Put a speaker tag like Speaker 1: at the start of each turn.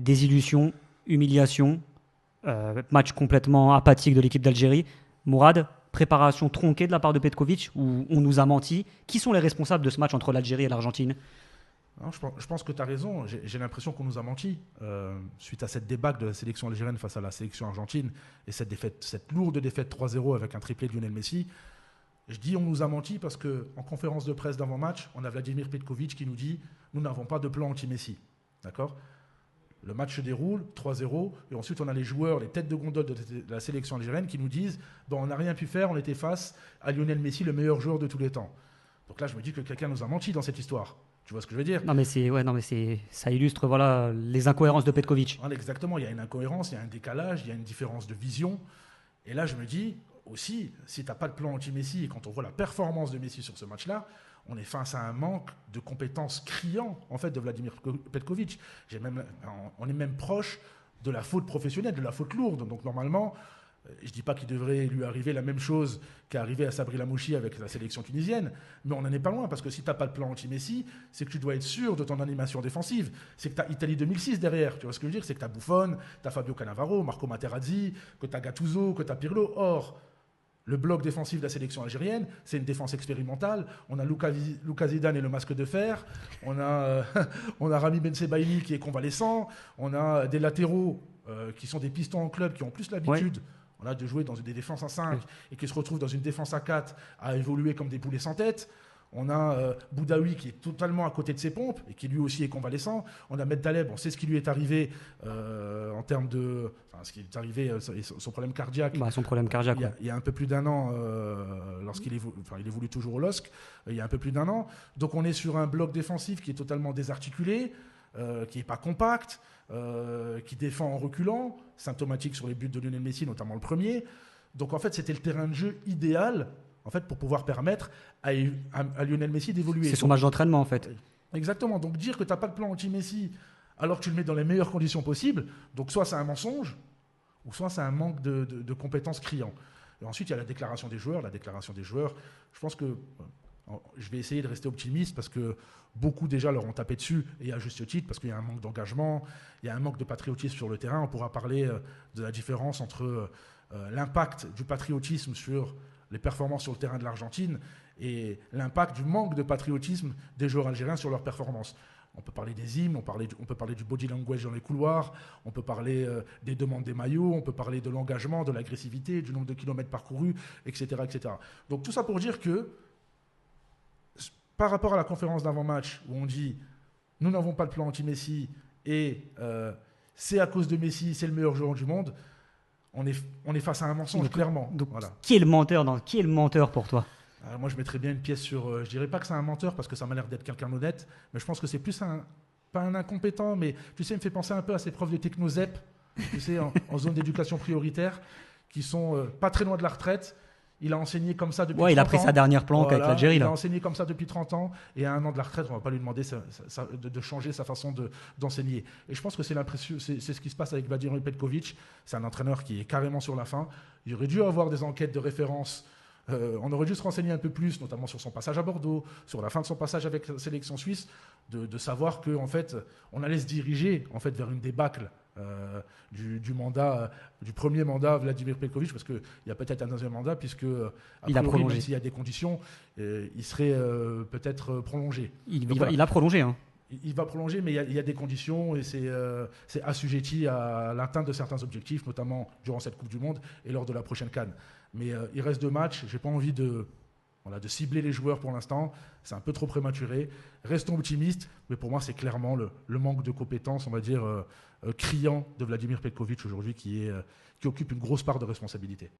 Speaker 1: Désillusion, humiliation, match complètement apathique de l'équipe d'Algérie. Mourad, préparation tronquée de la part de Petkovic, où on nous a menti. Qui sont les responsables de ce match entre l'Algérie et l'Argentine?
Speaker 2: Non, je pense que tu as raison. J'ai l'impression qu'on nous a menti. Suite à cette débâcle de la sélection algérienne face à la sélection argentine et cette lourde défaite 3-0 avec un triplé de Lionel Messi, je dis on nous a menti parce qu'en conférence de presse d'avant-match, on a Vladimir Petkovic qui nous dit nous n'avons pas de plan anti-Messi. D'accord ? Le match se déroule, 3-0, et ensuite on a les joueurs, les têtes de gondole de la sélection algérienne qui nous disent bon, on n'a rien pu faire, on était face à Lionel Messi, le meilleur joueur de tous les temps. Donc là, je me dis que quelqu'un nous a menti dans cette histoire. Tu vois ce que je veux dire?
Speaker 1: Ça illustre voilà, les incohérences de Petkovic.
Speaker 2: Voilà, exactement, il y a une incohérence, il y a un décalage, il y a une différence de vision. Et là, je me dis aussi, si tu n'as pas de plan anti-Messi, et quand on voit la performance de Messi sur ce match-là, on est face à un manque de compétences criant en fait, de Vladimir Petkovic. On est même proche de la faute professionnelle, de la faute lourde. Donc normalement, je ne dis pas qu'il devrait lui arriver la même chose qu'est arrivé à Sabri Lamouchi avec la sélection tunisienne, mais on n'en est pas loin, parce que si tu n'as pas de plan anti-Messi, c'est que tu dois être sûr de ton animation défensive. C'est que tu as Italie 2006 derrière, tu vois ce que je veux dire? C'est que tu as Buffon, tu as Fabio Cannavaro, Marco Materazzi, que tu as Gattuso, que tu as Pirlo. Or, le bloc défensif de la sélection algérienne, c'est une défense expérimentale. On a Lucas Zidane et le masque de fer. On a Rami Bensebaini qui est convalescent. On a des latéraux qui sont des pistons en club qui ont plus l'habitude de jouer dans des défenses à 5 et qui se retrouvent dans une défense à 4 à évoluer comme des poulets sans tête. On a Boudaoui qui est totalement à côté de ses pompes et qui lui aussi est convalescent. On a Medtaleb, on sait ce qui lui est arrivé en termes de... Enfin, ce qui est arrivé, son problème cardiaque.
Speaker 1: Son problème cardiaque.
Speaker 2: Il y a un peu plus d'1 an, lorsqu'il il évolue toujours au LOSC, il y a un peu plus d'1 an. Donc on est sur un bloc défensif qui est totalement désarticulé, qui n'est pas compact, qui défend en reculant, symptomatique sur les buts de Lionel Messi, notamment le premier. Donc en fait, c'était le terrain de jeu idéal en fait, pour pouvoir permettre à Lionel Messi d'évoluer.
Speaker 1: C'est son match d'entraînement, en fait.
Speaker 2: Exactement. Donc dire que tu n'as pas de plan anti-Messi alors que tu le mets dans les meilleures conditions possibles, donc soit c'est un mensonge, ou soit c'est un manque de compétences criant. Et ensuite, il y a la déclaration des joueurs. La déclaration des joueurs, je pense que je vais essayer de rester optimiste parce que beaucoup déjà leur ont tapé dessus, et à juste titre, parce qu'il y a un manque d'engagement, il y a un manque de patriotisme sur le terrain. On pourra parler de la différence entre l'impact du patriotisme sur les performances sur le terrain de l'Argentine et l'impact du manque de patriotisme des joueurs algériens sur leurs performances. On peut parler des hymnes, on peut parler du body language dans les couloirs, on peut parler des demandes des maillots, on peut parler de l'engagement, de l'agressivité, du nombre de kilomètres parcourus, etc., etc. Donc tout ça pour dire que par rapport à la conférence d'avant-match où on dit « nous n'avons pas de plan anti-Messi et c'est à cause de Messi, c'est le meilleur joueur du monde », on est face à un mensonge, clairement.
Speaker 1: Donc, voilà. Qui est le menteur pour toi?
Speaker 2: Moi, je mettrais bien une pièce sur... je dirais pas que c'est un menteur, parce que ça m'a l'air d'être quelqu'un d'honnête, mais je pense que c'est plus pas un incompétent, mais tu sais, il me fait penser un peu à ces profs de techno-ZEP, tu sais, en zone d'éducation prioritaire, qui sont pas très loin de la retraite. Il a enseigné comme ça depuis 30 ans.
Speaker 1: Il a pris sa dernière planque avec l'Algérie.
Speaker 2: Il a enseigné comme ça depuis 30 ans. Et à 1 an de la retraite, on ne va pas lui demander de changer sa façon d'enseigner. Et je pense que c'est ce qui se passe avec Vladimir Petkovic. C'est un entraîneur qui est carrément sur la fin. Il aurait dû avoir des enquêtes de référence. On aurait dû se renseigner un peu plus, notamment sur son passage à Bordeaux, sur la fin de son passage avec la sélection suisse, de savoir qu'en fait, on allait se diriger en fait, vers une débâcle du premier mandat Vladimir Petkovic, parce qu'il y a peut-être un deuxième mandat, puisque
Speaker 1: il a prolongé.
Speaker 2: Même s'il y a des conditions, il serait peut-être prolongé.
Speaker 1: Il a prolongé. Hein.
Speaker 2: Il va prolonger, mais il y a des conditions et c'est assujetti à l'atteinte de certains objectifs, notamment durant cette Coupe du Monde et lors de la prochaine CAN. Mais il reste 2 matchs, je n'ai pas envie de cibler les joueurs pour l'instant, c'est un peu trop prématuré. Restons optimistes, mais pour moi c'est clairement le manque de compétences, on va dire, criant de Vladimir Petkovic aujourd'hui qui occupe une grosse part de responsabilité.